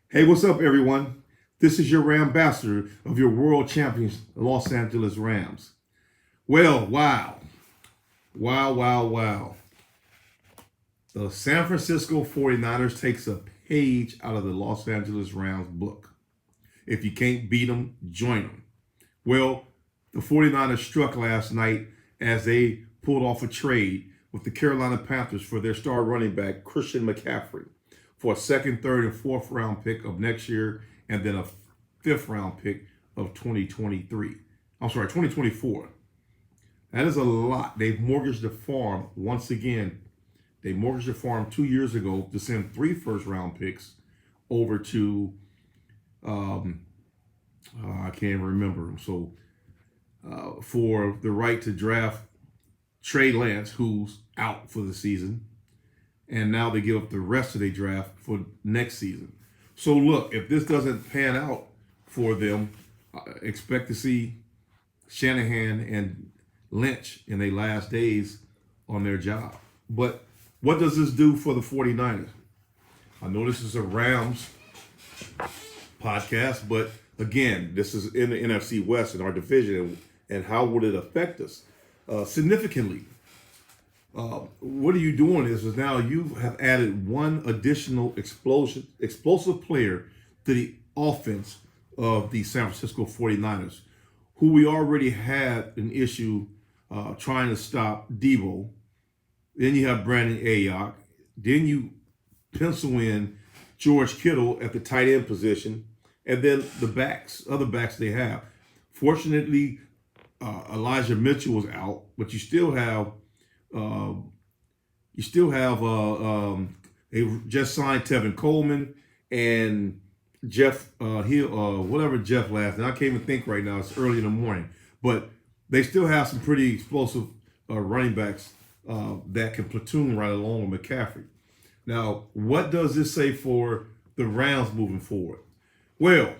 Hey, what's up, everyone? This is your Rambassador of your world champions, Los Angeles Rams. Well, wow. The San Francisco 49ers takes a page out of the Los Angeles Rams book. If you can't beat them, join them. Well, the 49ers struck last night as they pulled off a trade with the Carolina Panthers for their star running back, Christian McCaffrey, for a second, third, and fourth round pick of next year, and then a fifth round pick of 2024. That is a lot. They've mortgaged the farm once again. They mortgaged the farm 2 years ago to send three first round picks over to, I can't remember. So, for the right to draft Trey Lance, who's out for the season, and now they give up the rest of their draft for next season. So look, if this doesn't pan out for them, expect to see Shanahan and Lynch in their last days on their job. But what does this do for the 49ers? I know this is a Rams podcast, but again, this is in the NFC West in our division, and how would it affect us significantly? What are you doing is now you have added one additional explosive player to the offense of the San Francisco 49ers, who we already had an issue trying to stop Debo. Then you have Brandon Ayuk. Then you pencil in George Kittle at the tight end position, and then the other backs they have. Fortunately, Elijah Mitchell was out, but you still have they just signed Tevin Coleman and Jeff whatever Jeff last name. I can't even think right now. It's early in the morning, but they still have some pretty explosive running backs that can platoon right along with McCaffrey. Now, what does this say for the Rams moving forward? Well,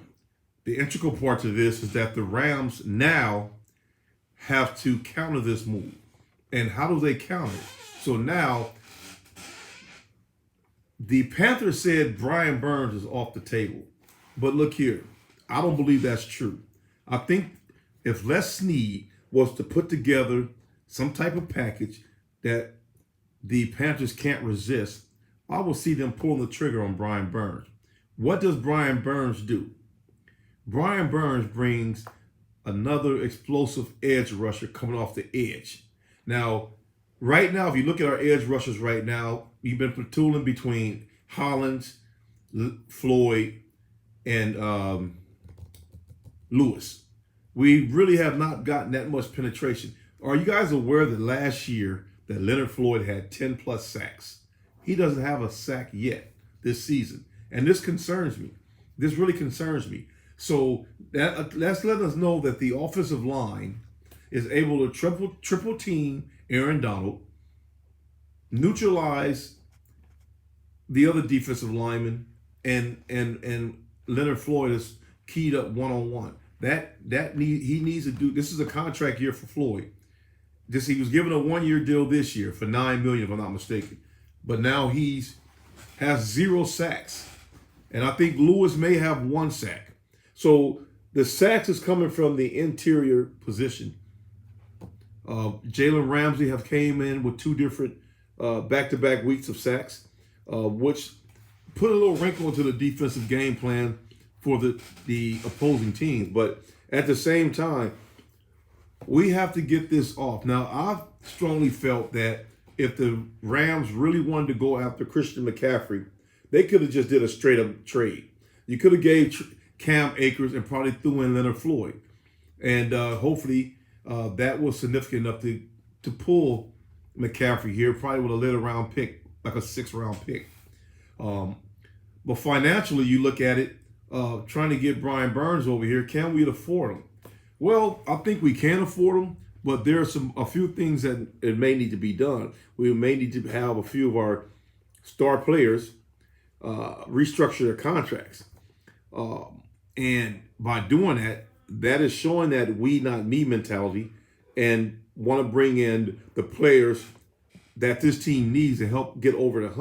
the integral part to this is that the Rams now have to counter this move. And how do they counter it? So now, the Panthers said Brian Burns is off the table. But look here, I don't believe that's true. I think if Les Snead was to put together some type of package that the Panthers can't resist, I will see them pulling the trigger on Brian Burns. What does Brian Burns do? Brian Burns brings another explosive edge rusher coming off the edge. Now, right now, if you look at our edge rushers right now, you've been platooning between Hollins, Floyd, and Lewis. We really have not gotten that much penetration. Are you guys aware that last year that Leonard Floyd had 10 plus sacks? He doesn't have a sack yet this season. And this concerns me. This really concerns me. So that's letting us know that the offensive line is able to triple team Aaron Donald, neutralize the other defensive lineman, and Leonard Floyd is keyed up one-on-one. He needs to do. This is a contract year for Floyd. He was given a 1-year deal this year for $9 million, if I'm not mistaken. But now has 0 sacks, and I think Lewis may have 1 sack. So the sacks is coming from the interior position. Jalen Ramsey have came in with 2 different back-to-back weeks of sacks, which put a little wrinkle into the defensive game plan for the opposing teams. But at the same time, we have to get this off. Now, I've strongly felt that if the Rams really wanted to go after Christian McCaffrey, they could have just did a straight-up trade. You could have gave Cam Akers and probably threw in Leonard Floyd. And hopefully that was significant enough to pull McCaffrey here, probably with a later round pick, like a 6th round pick. But financially, you look at it, trying to get Brian Burns over here, can we afford him? Well, I think we can afford him, but there are a few things that it may need to be done. We may need to have a few of our star players restructure their contracts. And by doing that, that is showing that we, not me mentality, and want to bring in the players that this team needs to help get over that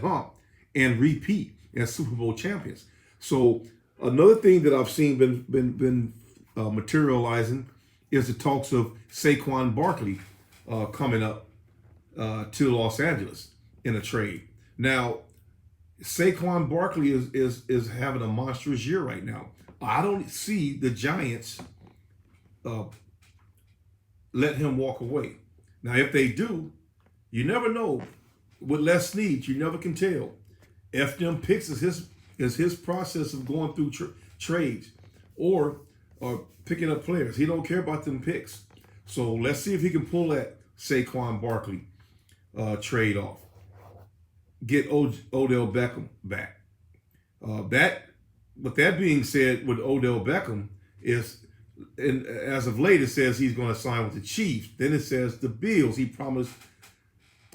hump and repeat. and Super Bowl champions. So another thing that I've seen been materializing is the talks of Saquon Barkley coming up to Los Angeles in a trade. Now, Saquon Barkley is having a monstrous year right now. I don't see the Giants let him walk away. Now, if they do, you never know. With Les Snead, you never can tell. If them picks is his process of going through trades or picking up players. He don't care about them picks. So let's see if he can pull that Saquon Barkley trade off. Get Odell Beckham back. With that being said, with Odell Beckham is, and as of late it says he's going to sign with the Chiefs. Then it says the Bills. He promised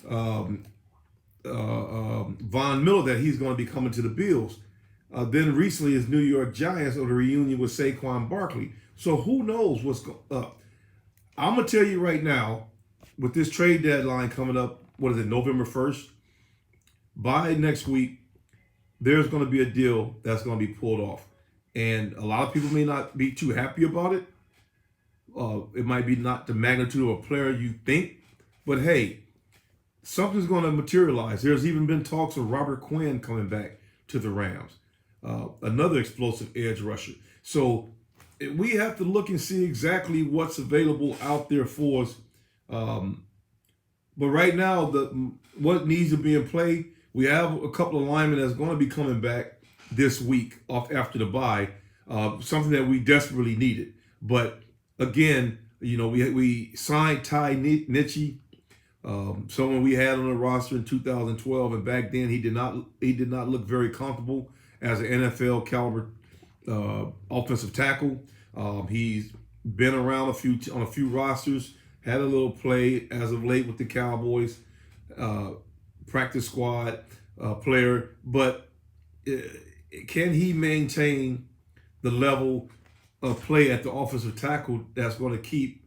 Von Miller that he's going to be coming to the Bills. Then recently his New York Giants on the reunion with Saquon Barkley. So who knows what's going up. I'm going to tell you right now, with this trade deadline coming up, what is it, November 1st? By next week, there's going to be a deal that's going to be pulled off. And a lot of people may not be too happy about it. It might be not the magnitude of a player you think. But hey, something's going to materialize. There's even been talks of Robert Quinn coming back to the Rams. Another explosive edge rusher. So we have to look and see exactly what's available out there for us. But right now, what needs to be in play, we have a couple of linemen that's going to be coming back this week off after the bye, something that we desperately needed. But again, we signed Ty Nitchie, someone we had on the roster in 2012, and back then he did not look very comfortable as an NFL caliber offensive tackle. He's been around on a few rosters, had a little play as of late with the Cowboys, practice squad player, but can he maintain the level of play at the offensive tackle that's going to keep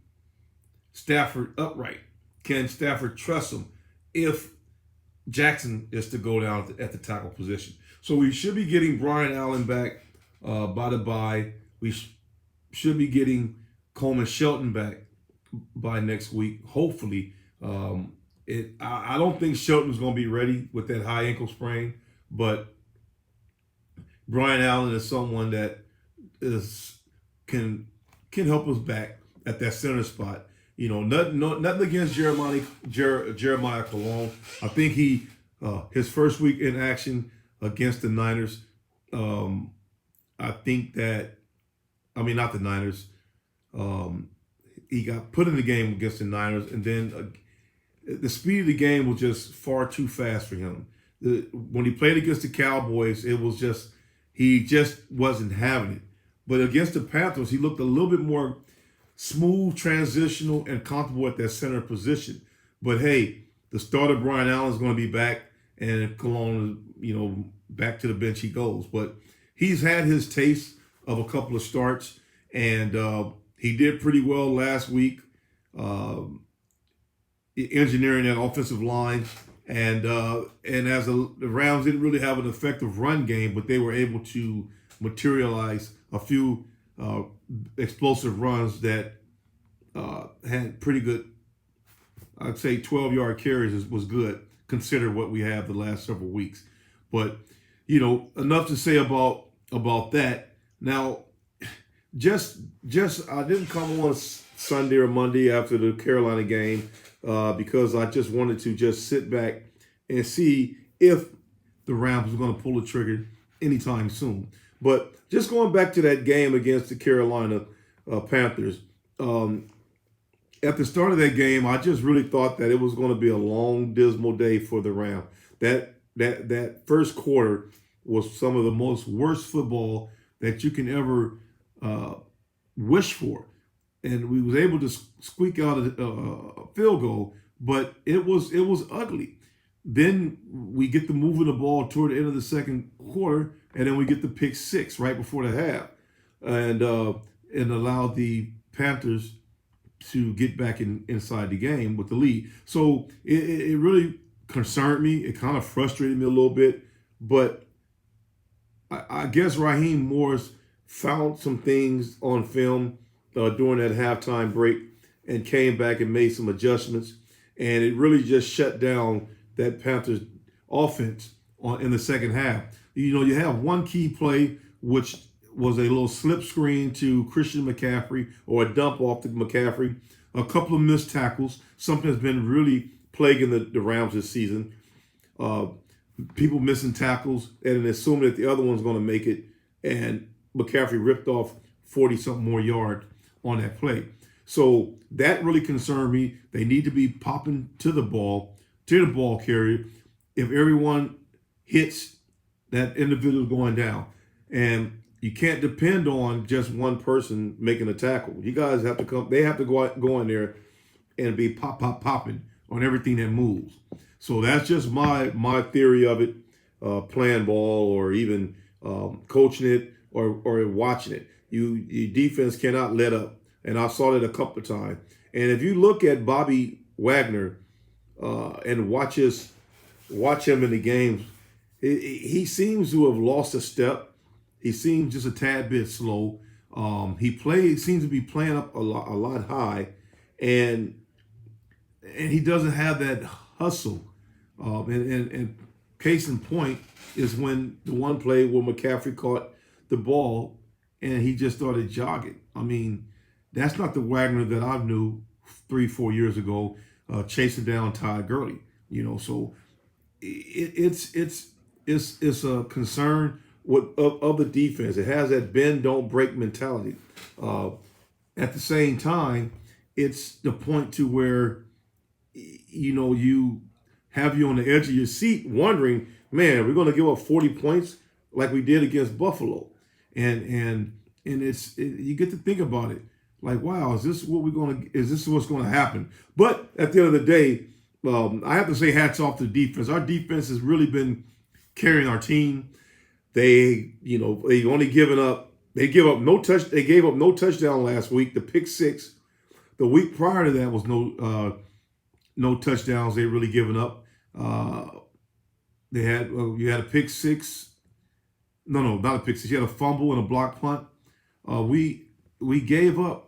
Stafford upright? Can Stafford trust him if Jackson is to go down at the tackle position? So we should be getting Brian Allen back by the bye. We should be getting Coleman Shelton back by next week, hopefully. I don't think Shelton's going to be ready with that high ankle sprain, but Brian Allen is someone that can help us back at that center spot. Nothing against Jeremiah Colon. I think his first week in action against the Niners, not the Niners. He got put in the game against the Niners, and then the speed of the game was just far too fast for him. When he played against the Cowboys, it was he just wasn't having it. But against the Panthers, he looked a little bit more smooth, transitional, and comfortable at that center position. But hey, the starter Brian Allen is going to be back, and Cologne, back to the bench he goes. But he's had his taste of a couple of starts, and he did pretty well last week, engineering that offensive line. And as the Rams didn't really have an effective run game, but they were able to materialize a few explosive runs that had pretty good, I'd say 12-yard carries was good, considered what we have the last several weeks. But, enough to say about that. Now, just I didn't come on Sunday or Monday after the Carolina game because I just wanted to just sit back and see if the Rams was going to pull the trigger anytime soon. But just going back to that game against the Carolina Panthers, at the start of that game, I just really thought that it was going to be a long, dismal day for the Rams. That first quarter was some of the worst football that you can ever wish for, and we was able to squeak out a field goal, but it was ugly. Then we get the moving the ball toward the end of the second quarter, and then we get the pick six right before the half, and allowed the Panthers to get back inside the game with the lead. So it really concerned me. It kind of frustrated me a little bit, but I guess Raheem Morris found some things on film during that halftime break and came back and made some adjustments. And it really just shut down that Panthers offense in the second half. You have one key play, which was a little slip screen to Christian McCaffrey or a dump off to McCaffrey, a couple of missed tackles, something that's been really plaguing the Rams this season. People missing tackles and assuming that the other one's going to make it, and McCaffrey ripped off 40-something more yards on that play. So that really concerned me. They need to be popping to the ball carrier. If everyone hits, that individual going down. And you can't depend on just one person making a tackle. You guys have to come. They have to go in there and be popping on everything that moves. So that's just my theory of it, playing ball or even coaching it or watching it. Your defense cannot let up. And I saw that a couple of times. And if you look at Bobby Wagner and watch him in the games, he seems to have lost a step. He seems just a tad bit slow. He seems to be playing up a lot high, and he doesn't have that hustle. And case in point is when the one play where McCaffrey caught the ball and he just started jogging. I mean, that's not the Wagner that I knew 3-4 years ago, chasing down Todd Gurley. So it's a concern of the defense. It has that bend don't break mentality. At the same time, it's the point to where you have you on the edge of your seat wondering, man, we're going to give up 40 points like we did against Buffalo. And you get to think about it. Like, wow, is this what's going to happen? But at the end of the day, I have to say hats off to the defense. Our defense has really been carrying our team. They only given up. They gave up no touchdown last week. The pick six. The week prior to that was no touchdowns. They really given up. You had a pick six. No, not a pick six. You had a fumble and a block punt. We gave up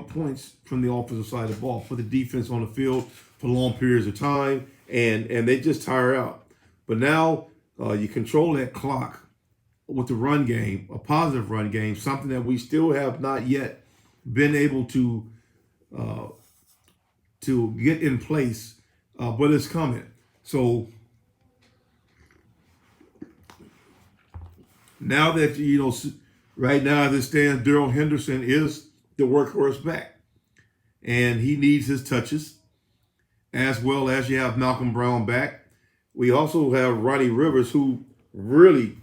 points from the offensive side of the ball for the defense on the field for long periods of time, and they just tire out. But now you control that clock with the run game, a positive run game, something that we still have not yet been able to get in place, but it's coming. So now that right now as it stands, Darrell Henderson is the workhorse back, and he needs his touches, as well as you have Malcolm Brown back. We also have Ronnie Rivers, who really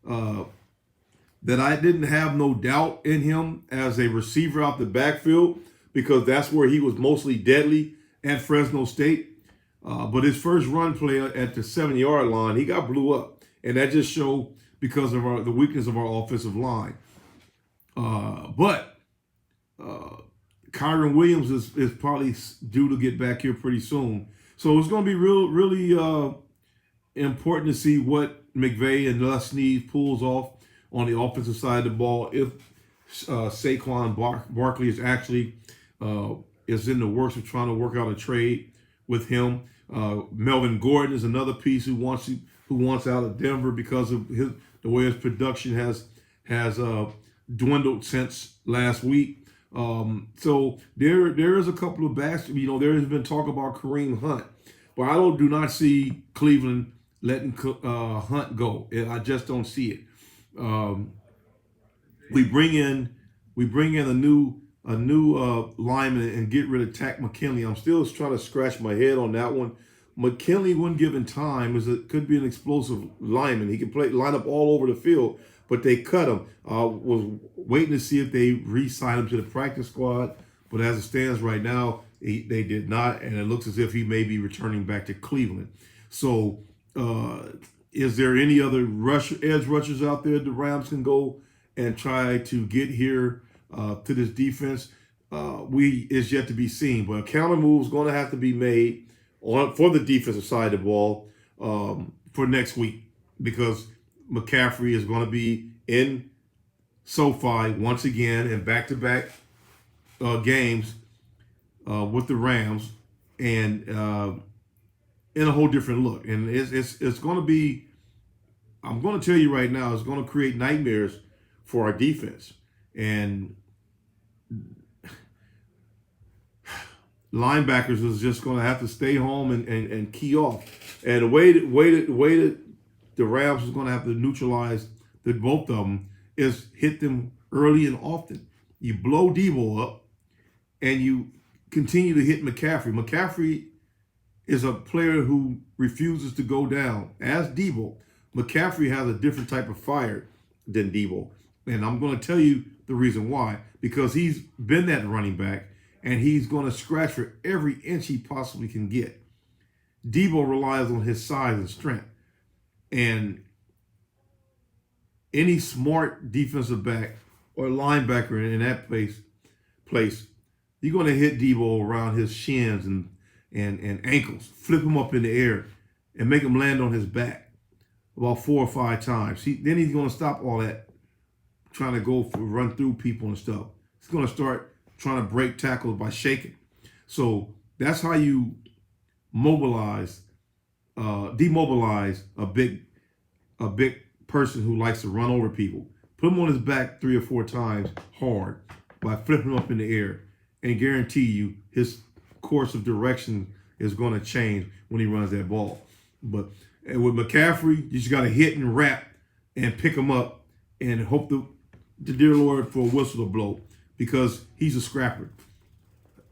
that I didn't have no doubt in him as a receiver out the backfield, because that's where he was mostly deadly at Fresno State. But his first run play at the 7-yard line, he got blew up, and that just showed because of the weakness of our offensive line. But Kyron Williams is probably due to get back here pretty soon. So it's going to be really important to see what McVay and Les Snead pulls off on the offensive side of the ball. If Saquon Barkley is actually is in the works of trying to work out a trade with him. Melvin Gordon is another piece who wants out of Denver because of the way his production has dwindled since last week. So there is a couple of backs. There has been talk about Kareem Hunt, but I do not see Cleveland letting Hunt go. I just don't see it. We bring in a new lineman and get rid of Tack McKinley. I'm still trying to scratch my head on that one. McKinley, when given time, could be an explosive lineman. He can line up all over the field, but they cut him. Was waiting to see if they re-sign him to the practice squad, but as it stands right now, they did not, and it looks as if he may be returning back to Cleveland. So is there any other edge rushers out there the Rams can go and try to get here to this defense? Is yet to be seen, but a counter move is going to have to be made for the defensive side of the ball for next week, because McCaffrey is going to be in SoFi once again in back-to-back games with the Rams, and in a whole different look. And it's going to be, I'm going to tell you right now, it's going to create nightmares for our defense. And linebackers is just going to have to stay home and key off. And the way that the Rams is going to have to neutralize both of them is hit them early and often. You blow Debo up, and you continue to hit McCaffrey. McCaffrey is a player who refuses to go down. As Debo, McCaffrey has a different type of fire than Debo. And I'm going to tell you the reason why. Because he's been that running back, and he's going to scratch for every inch he possibly can get. Debo relies on his size and strength. And any smart defensive back or linebacker in that place, you're going to hit Debo around his shins and ankles, flip him up in the air, and make him land on his back about 4 or 5 times. Then he's going to stop all that trying to run through people and stuff. He's going to start trying to break tackles by shaking. So that's how you demobilize a big person who likes to run over people. Put him on his back 3 or 4 times hard by flipping him up in the air, and guarantee you his course of direction is going to change when he runs that ball. But with McCaffrey, you just got to hit and wrap and pick him up and hope the dear Lord for a whistle to blow, because he's a scrapper.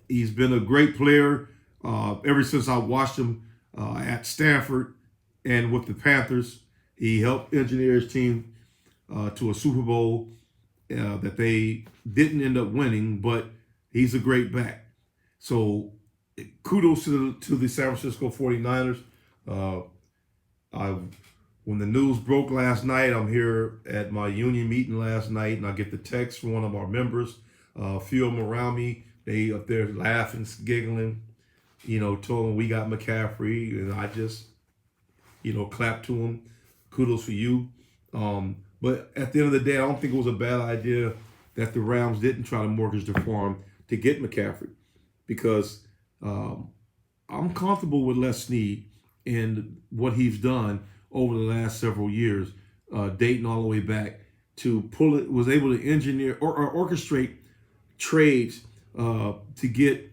He's been a great player ever since I watched him at Stanford and with the Panthers. He helped engineer his team to a Super Bowl that they didn't end up winning, but he's a great back. So kudos to the San Francisco 49ers. When the news broke last night, I'm here at my union meeting last night, and I get the text from one of our members. A few of them around me, they up there laughing, giggling, told them we got McCaffrey, and I just, clapped to him. Kudos for you. But at the end of the day, I don't think it was a bad idea that the Rams didn't try to mortgage the farm to get McCaffrey, because I'm comfortable with Les Snead and what he's done over the last several years, dating all the way back to was able to engineer or orchestrate trades to get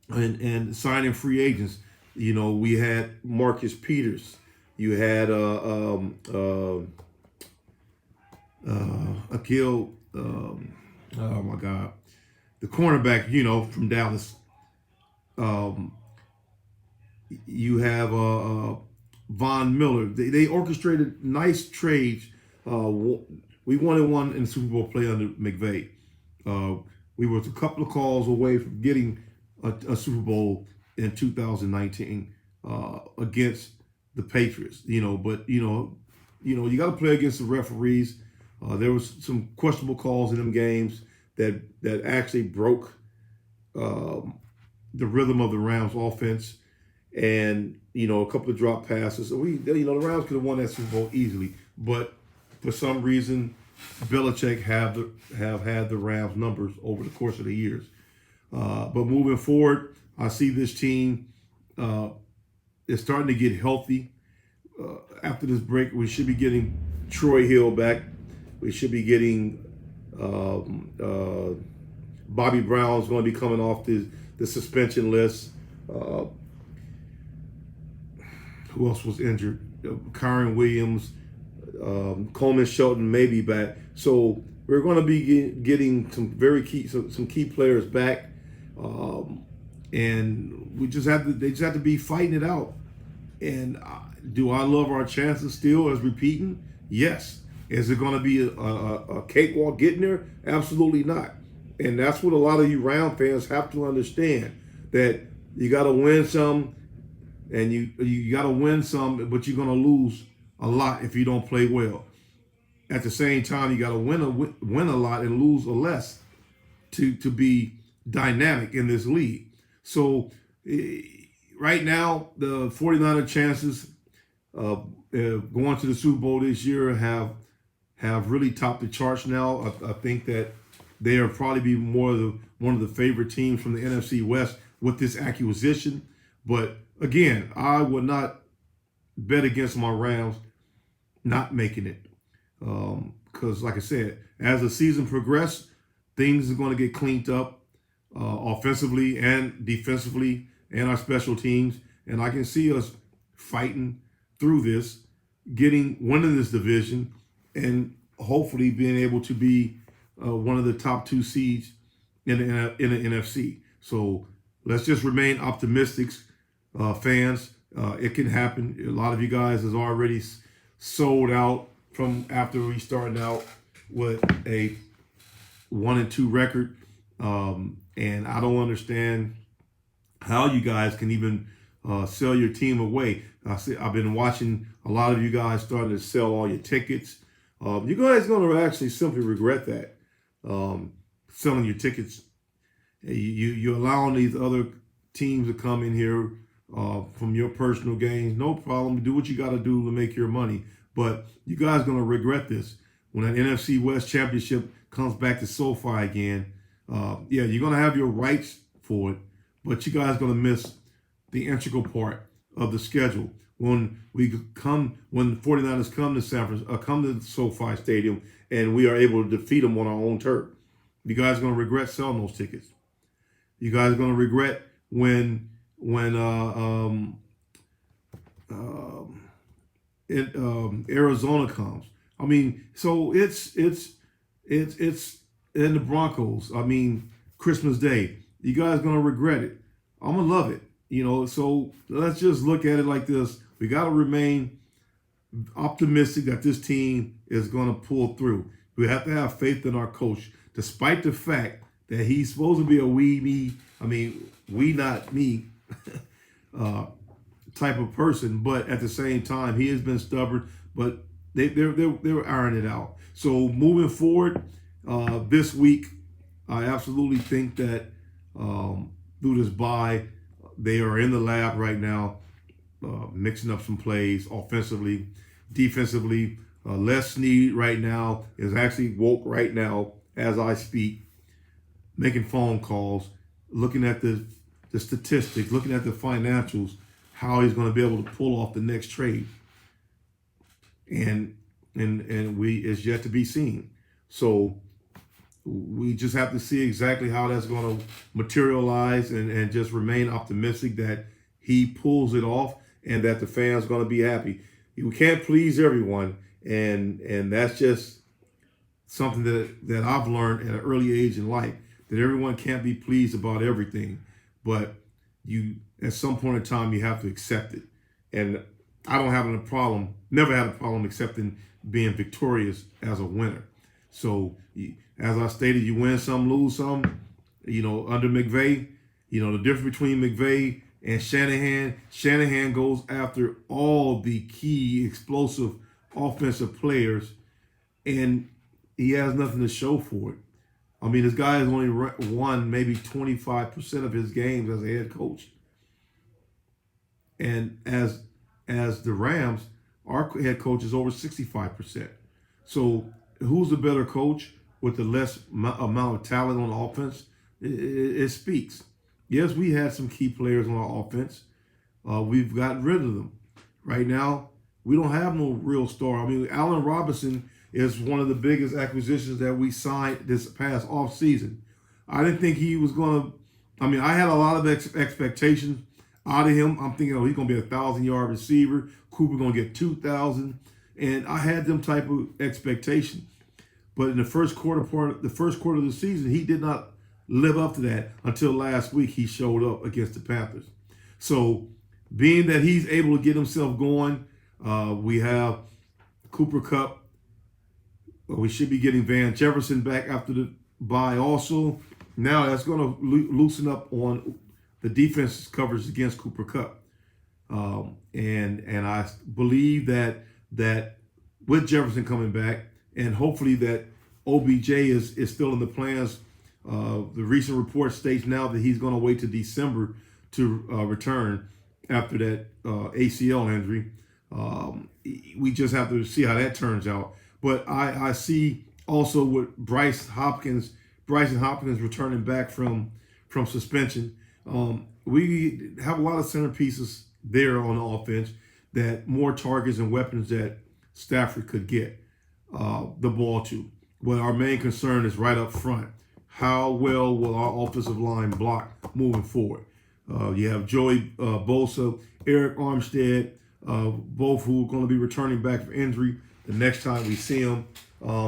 and signing free agents. We had Marcus Peters. You had Akil, oh my God, the cornerback, from Dallas. You have Von Miller. They orchestrated nice trades. We wanted one in the Super Bowl play under McVay. We were a couple of calls away from getting a Super Bowl in 2019 against the Patriots. But you got to play against the referees. There was some questionable calls in them games that actually broke the rhythm of the Rams offense, and a couple of drop passes. So the Rams could have won that Super Bowl easily, but for some reason, Belichick have had the Rams numbers over the course of the years. But moving forward, I see this team is starting to get healthy. After this break, we should be getting Troy Hill back. We should be getting Bobby Brown's going to be coming off the suspension list. Who else was injured? Kyron Williams, Coleman Shelton may be back. So we're going to be getting some key players back, and they just have to be fighting it out. And do I love our chances still as repeating? Yes. Is it going to be a cakewalk getting there? Absolutely not. And that's what a lot of you Round fans have to understand, that you got to win some, and you got to win some, but you're going to lose a lot if you don't play well. At the same time, you got to win a lot and lose a less to be dynamic in this league. So right now, the 49er chances going to the Super Bowl this year have really topped the charts now. I think that they are probably be one of the favorite teams from the NFC West with this acquisition. But again, I would not bet against my Rams not making it. Because like I said, as the season progresses, things are going to get cleaned up offensively and defensively and our special teams. And I can see us fighting through this, winning this division, and hopefully being able to be one of the top 2 seeds in the NFC. So let's just remain optimistic, fans. It can happen. A lot of you guys has already sold out from after we started out with a 1-2 record. And I don't understand how you guys can even sell your team away. I've been watching a lot of you guys starting to sell all your tickets. You guys are going to actually simply regret that, selling your tickets. You're allowing these other teams to come in here from your personal gains. No problem. Do what you got to do to make your money. But you guys are going to regret this when that NFC West championship comes back to SoFi again. Yeah, you're going to have your rights for it, but you guys are going to miss the integral part of the schedule. When the 49ers come to come to SoFi Stadium, and we are able to defeat them on our own turf, you guys are going to regret selling those tickets. You guys are going to regret when Arizona comes. I mean, so it's in the Broncos. I mean, Christmas Day. You guys are going to regret it. I'm going to love it. So let's just look at it like this. We got to remain optimistic that this team is going to pull through. We have to have faith in our coach, despite the fact that he's supposed to be a we not me type of person. But at the same time, he has been stubborn. But they're ironing it out. So moving forward, this week, I absolutely think that through this bye, they are in the lab right now, mixing up some plays offensively, defensively. Les Snead right now is actually woke right now as I speak, making phone calls, looking at the statistics, looking at the financials, how he's going to be able to pull off the next trade. And it's yet to be seen. So we just have to see exactly how that's going to materialize and just remain optimistic that he pulls it off and that the fans are going to be happy. We can't please everyone, and that's just something that I've learned at an early age in life, that everyone can't be pleased about everything, but you at some point in time you have to accept it. And I don't have never had a problem accepting being victorious as a winner. So as I stated, you win some, lose some. Under McVay, the difference between McVay and Shanahan goes after all the key explosive offensive players, and he has nothing to show for it. I mean, this guy has only won maybe 25% of his games as a head coach. And as the Rams, our head coach is over 65%. So who's the better coach with the less amount of talent on offense? It speaks. Yes, we had some key players on our offense. We've gotten rid of them. Right now, we don't have no real star. I mean, Allen Robinson is one of the biggest acquisitions that we signed this past offseason. I didn't think he was going to – I mean, I had a lot of expectations out of him. I'm thinking, he's going to be a 1,000-yard receiver. Cooper going to get 2,000. And I had them type of expectations. But in the first quarter of the season, he did not live up to that until last week he showed up against the Panthers. So being that he's able to get himself going, we have Cooper Kupp. We should be getting Van Jefferson back after the bye also. Now that's going to loosen up on the defense's coverage against Cooper Kupp. And I believe that with Jefferson coming back, and hopefully that OBJ is still in the plans. The recent report states now that he's going to wait to December to return after that ACL injury. We just have to see how that turns out. But I see also with Bryson Hopkins returning back from suspension. We have a lot of centerpieces there on the offense, that more targets and weapons that Stafford could get the ball to. But our main concern is right up front. How well will our offensive line block moving forward? You have Joey Bosa, Eric Armstead, both who are going to be returning back from injury the next time we see them.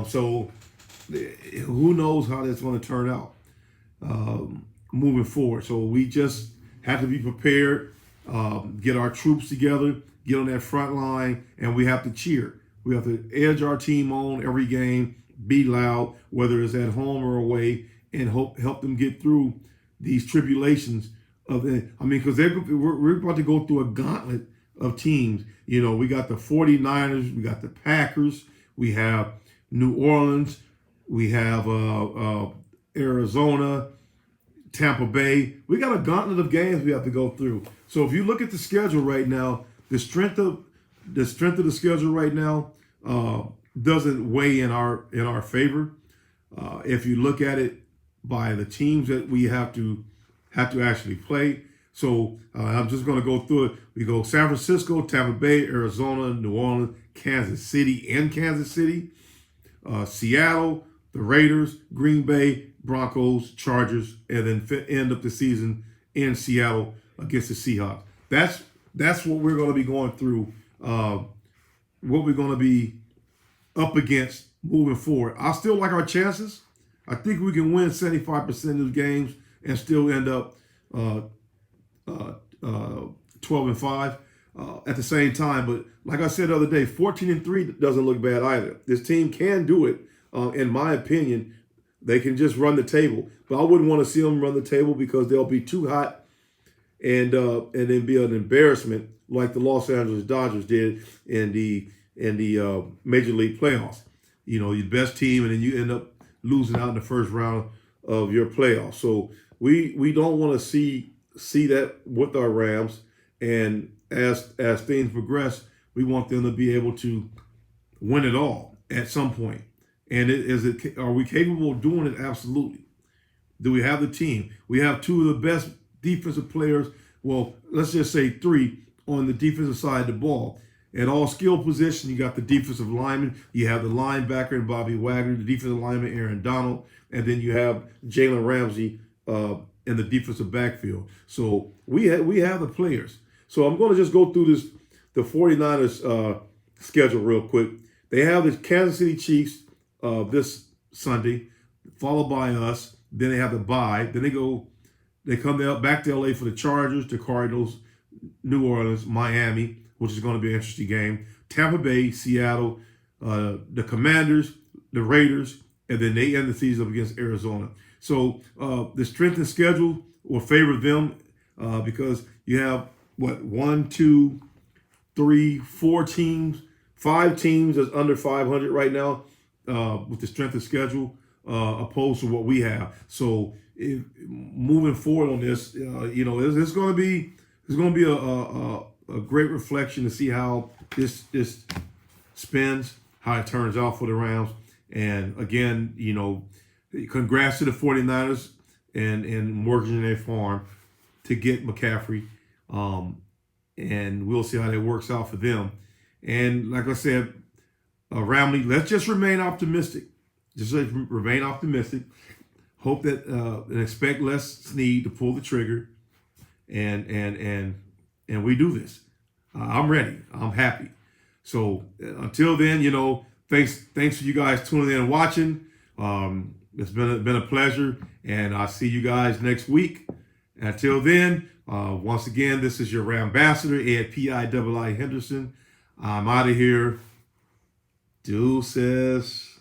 So who knows how that's going to turn out moving forward. So we just have to be prepared, get our troops together, get on that front line, and we have to cheer. We have to edge our team on every game, be loud, whether it's at home or away, and help them get through these tribulations because we're about to go through a gauntlet of teams. We got the 49ers, we got the Packers, we have New Orleans, we have Arizona, Tampa Bay. We got a gauntlet of games we have to go through. So if you look at the schedule right now, the strength of the schedule right now doesn't weigh in our favor. If you look at it by the teams that we have to actually play. So I'm just going to go through it. We go San Francisco, Tampa Bay, Arizona, New Orleans, Kansas City, Seattle, the Raiders, Green Bay, Broncos, Chargers, and then end up the season in Seattle against the Seahawks. That's what we're going to be going through, what we're going to be up against moving forward. I still like our chances. I think we can win 75% of the games and still end up 12-5 at the same time. But like I said the other day, 14-3 doesn't look bad either. This team can do it. In my opinion, they can just run the table. But I wouldn't want to see them run the table because they'll be too hot and then be an embarrassment like the Los Angeles Dodgers did in the Major League playoffs. Your best team, and then you end up losing out in the first round of your playoffs. So we don't want to see that with our Rams. And as things progress, we want them to be able to win it all at some point. And are we capable of doing it? Absolutely. Do we have the team? We have two of the best defensive players. Well, let's just say three on the defensive side of the ball. At all skill positions, you got the defensive lineman, you have the linebacker and Bobby Wagner, the defensive lineman Aaron Donald, and then you have Jalen Ramsey in the defensive backfield. So we have the players. So I'm going to just go through the 49ers schedule real quick. They have the Kansas City Chiefs this Sunday, followed by us. Then they have the bye. Then they come back to LA for the Chargers, the Cardinals, New Orleans, Miami, which is going to be an interesting game. Tampa Bay, Seattle, the Commanders, the Raiders, and then they end the season up against Arizona. So the strength and schedule will favor them because you have, 1, 2, 3, 4 teams, 5 teams that's under 500 right now with the strength of schedule opposed to what we have. So moving forward on this, it's going to be a great reflection to see how this spins, how it turns out for the Rams. And again, congrats to the 49ers and working their farm to get McCaffrey. And we'll see how that works out for them. And like I said, Ramley, let's just remain optimistic. Remain optimistic. Hope that and expect Les Snead to pull the trigger. And we do this. I'm ready. I'm happy. So until then, thanks for you guys tuning in and watching. It's been a pleasure, and I'll see you guys next week. Until then, once again, this is your Rambassador, Ed P.I.I.I. Henderson. I'm out of here. Deuces.